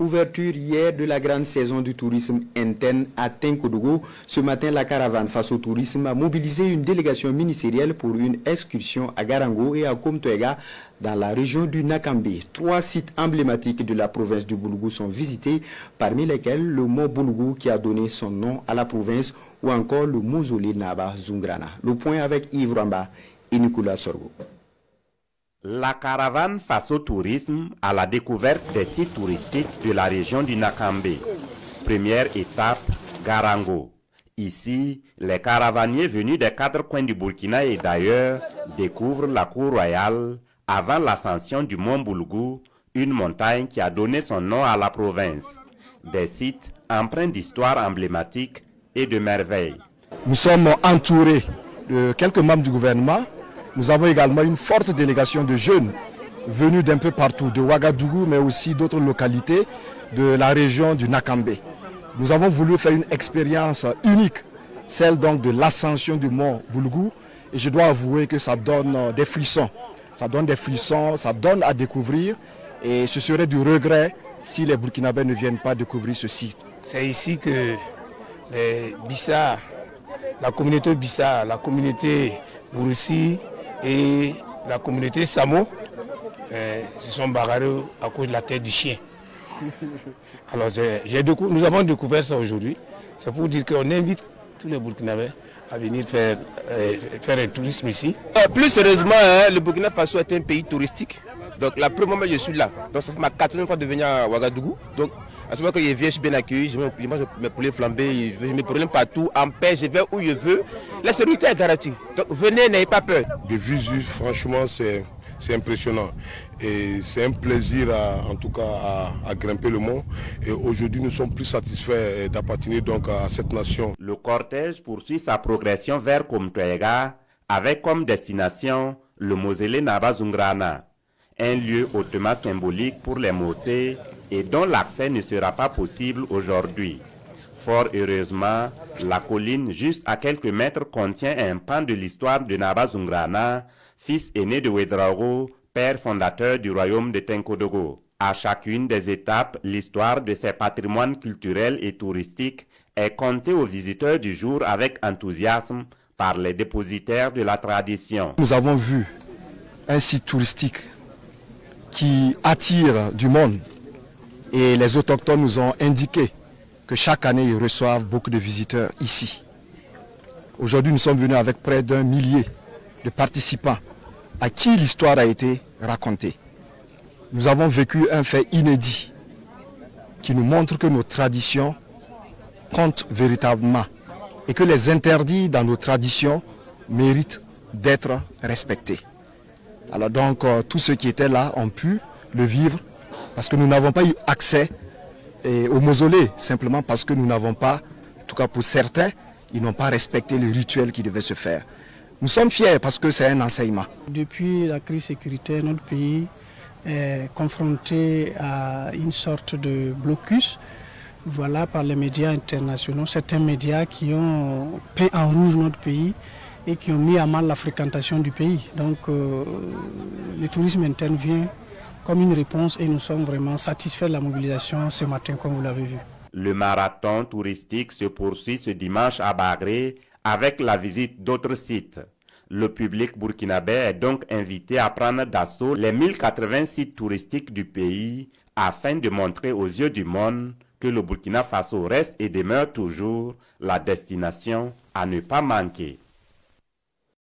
Ouverture hier de la grande saison du tourisme interne à Tenkodougou. Ce matin, la caravane face au tourisme a mobilisé une délégation ministérielle pour une excursion à Garango et à Komtoega dans la région du Nakambe. 3 sites emblématiques de la province du Boulougou sont visités, parmi lesquels le mont Boulougou qui a donné son nom à la province ou encore le mausolée Naba Zungrana. Le point avec Yves Ramba et Nicolas Sorgo. La caravane face au tourisme à la découverte des sites touristiques de la région du Nakambe. Première étape, Garango. Ici, les caravaniers venus des 4 coins du Burkina et d'ailleurs découvrent la cour royale avant l'ascension du mont Boulougou, une montagne qui a donné son nom à la province. Des sites empreints d'histoire emblématique et de merveilles. Nous sommes entourés de quelques membres du gouvernement. Nous avons également une forte délégation de jeunes venus d'un peu partout, de Ouagadougou, mais aussi d'autres localités de la région du Nakambe. Nous avons voulu faire une expérience unique, celle donc de l'ascension du mont Boulougou. Et je dois avouer que ça donne des frissons. Ça donne des frissons, ça donne à découvrir. Et ce serait du regret si les Burkinabés ne viennent pas découvrir ce site. C'est ici que les Bissa, la communauté Bissa, la communauté Bourussi, et la communauté Samo se sont bagarrés à cause de la tête du chien. Alors nous avons découvert ça aujourd'hui. C'est pour dire qu'on invite tous les Burkinabés à venir faire un tourisme ici. Plus sérieusement, le Burkina Faso est un pays touristique. Donc la première fois que je suis là, donc ça fait ma 4e fois de venir à Ouagadougou. Donc à ce moment que je viens, je suis bien accueilli, je mange mes poulets flambés, je me promène partout, en paix, je vais où je veux. La sécurité est garantie. Donc venez, n'ayez pas peur. De visu, franchement, c'est impressionnant. Et c'est un plaisir, en tout cas, à grimper le mont. Et aujourd'hui, nous sommes plus satisfaits d'appartenir donc à cette nation. Le cortège poursuit sa progression vers Komtoega avec comme destination le mausolée Naba Zungrana, un lieu hautement symbolique pour les Mossé et dont l'accès ne sera pas possible aujourd'hui. Fort heureusement, la colline juste à quelques mètres contient un pan de l'histoire de Naba Zungrana, fils aîné de Ouedraogo, père fondateur du royaume de Tenkodougou. À chacune des étapes, l'histoire de ces patrimoines culturels et touristiques est contée aux visiteurs du jour avec enthousiasme par les dépositaires de la tradition. Nous avons vu un site touristique qui attire du monde et les autochtones nous ont indiqué que chaque année ils reçoivent beaucoup de visiteurs ici. Aujourd'hui nous sommes venus avec près d'1 millier de participants à qui l'histoire a été racontée. Nous avons vécu un fait inédit qui nous montre que nos traditions comptent véritablement et que les interdits dans nos traditions méritent d'être respectés. Alors donc tous ceux qui étaient là ont pu le vivre parce que nous n'avons pas eu accès au mausolée, simplement parce que nous n'avons pas, en tout cas pour certains, ils n'ont pas respecté le rituel qui devait se faire. Nous sommes fiers parce que c'est un enseignement. Depuis la crise sécuritaire, notre pays est confronté à une sorte de blocus, voilà, par les médias internationaux, certains médias qui ont peint en rouge notre pays et qui ont mis à mal la fréquentation du pays. Donc le tourisme interne vient comme une réponse et nous sommes vraiment satisfaits de la mobilisation ce matin comme vous l'avez vu. Le marathon touristique se poursuit ce dimanche à Bagré avec la visite d'autres sites. Le public burkinabé est donc invité à prendre d'assaut les 1080 sites touristiques du pays afin de montrer aux yeux du monde que le Burkina Faso reste et demeure toujours la destination à ne pas manquer.